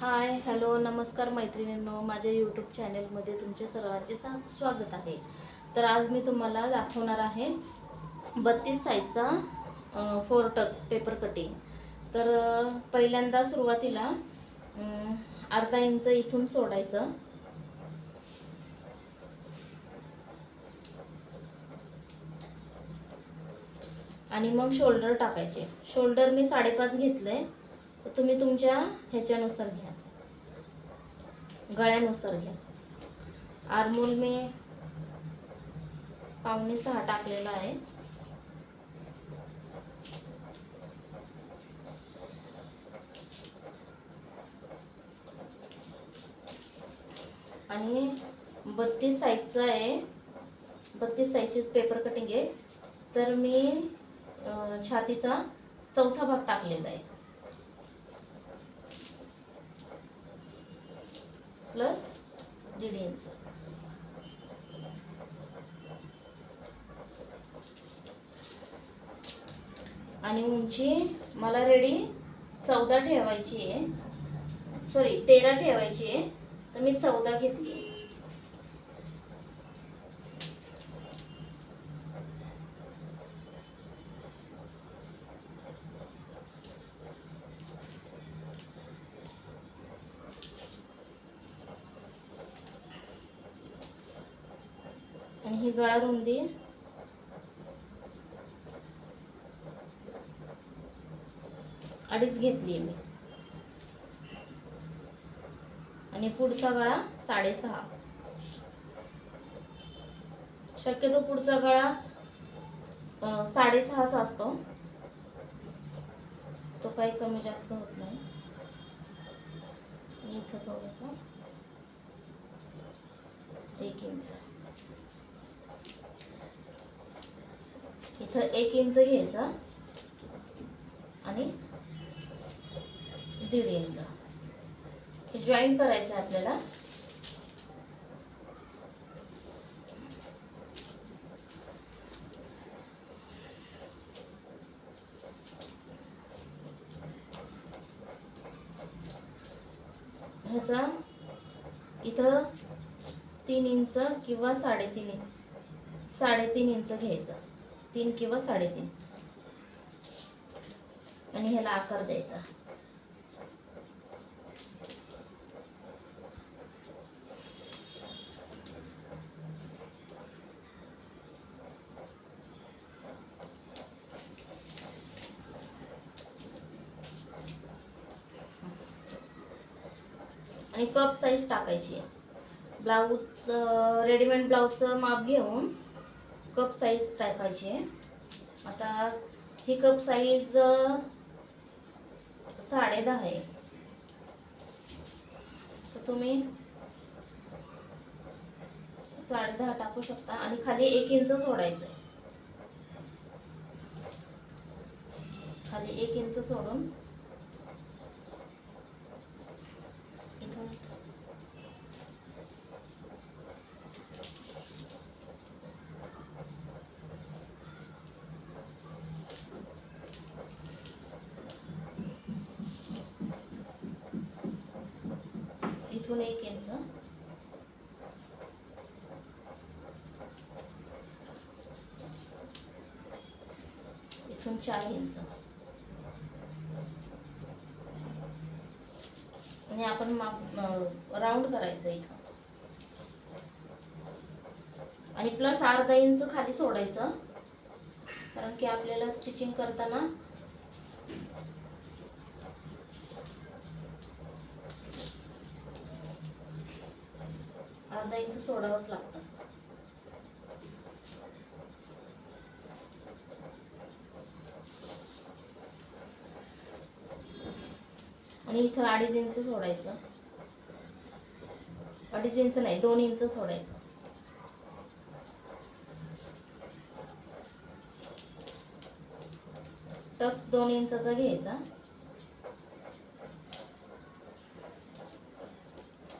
Hi hello नमस्कार मैत्रिणींनो, माझ्या यूट्यूब चॅनलमध्ये तुमचे सर्वांचे स्वागत आहे. तर आज मी तुम्हाला दाखवणार आहे 32 साईजचा 4 टक्स पेपर कटिंग. तर पहिल्यांदा सुरुवातीला अर्धा इंच इथून सोडायचं आणि मग शोल्डर टाकायचे. शोल्डर मी 5.5 घेतलंय, तर तुम्ही तुमच्या ह्याच्यानुसार घ्या, गळ्यानुसार घ्या. आर्मोल मी 5.25 टाकलेला आहे. आणि 32 साईजचा आहे, 32 साईजचीच पेपर कटिंग आहे. तर मी छातीचा चौथा भाग टाकलेला आहे, प्लस 1.5 इंच. आणि उंची मला रेडी 14 ठेवायची आहे, सॉरी 13 ठेवायची आहे, तर मी 14 घेतली. आणि ही गळा रुंदी 2.5 घेतली मी. आणि पुढचा गळा 6.5. शक्यतो पुढचा गळा 6.5चा असतो, तो काही कमी जास्त होत नाही. इथं थोडंसं 1 इंच, इथं 1 इंच घ्यायचा आणि 1.5 इंच हे जॉईन करायचं आहे आपल्याला. ह्याचा इथं 3 इंच किंवा 3.5 इंच घ्यायचं, 3 किंवा 3.5, आणि ह्याला आकार द्यायचा. आणि कप साईज टाकायची आहे. ब्लाऊज रेडीमेड ब्लाऊजचं माप घेऊन कप साईज टाकायची आहे. आता ही कप साईज 10.5 आहे, तर तुम्ही 10.5 टाकू शकता. आणि खाली 1 इंच सोडायचं आहे, खाली 1 इंच सोडून इथून इथून 1 इंच, इथून 4 इंच, आणि आपण राऊंड करायचं इथं. आणि प्लस अर्धा इंच खाली सोडायचं, कारण की आपल्याला स्टिचिंग करताना अर्धा इंच सोडावंच लागतं. आणि इथं 2.5 इंच सोडायचं, 2.5 इंच नाही 2 इंच सोडायचं. टक्स 2 इंचाचा घ्यायचा,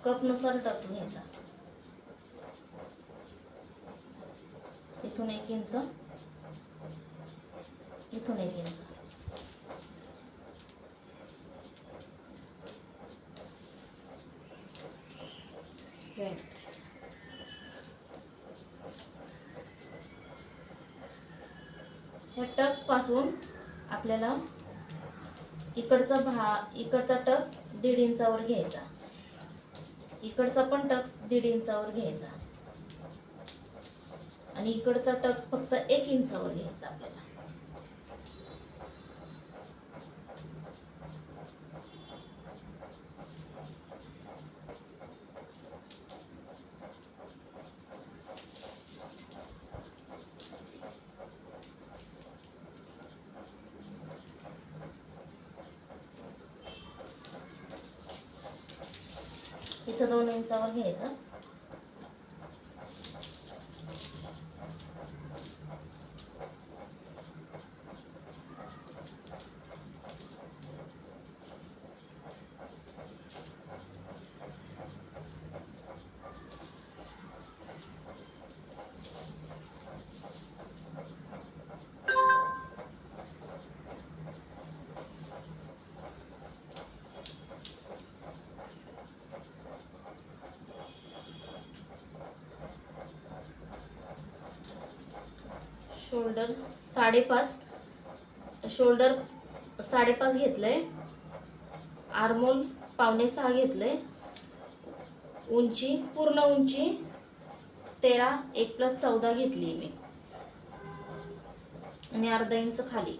कपनुसार टक्स घ्यायचा. इथून 1 इंच, इथून 1 इंच. जॉईंट. ह्या टक्स पासून आपल्याला इकडचा टक्स 1.5 इंचावर घ्यायचा, इकडचा पण टक्स 1.5 इंचावर घ्यायचा आणि इकडचा टक्स फक्त 1 इंचावर घ्यायचा आपल्याला. इथं 2 इंचावर घ्यायचा. शोल्डर 5.5 घेतलंय. आर्मोल 5.25 घेतलंय. उंची, पूर्ण उंची 13, 1 + 14 घेतली मी आणि अर्धा इंच खाली.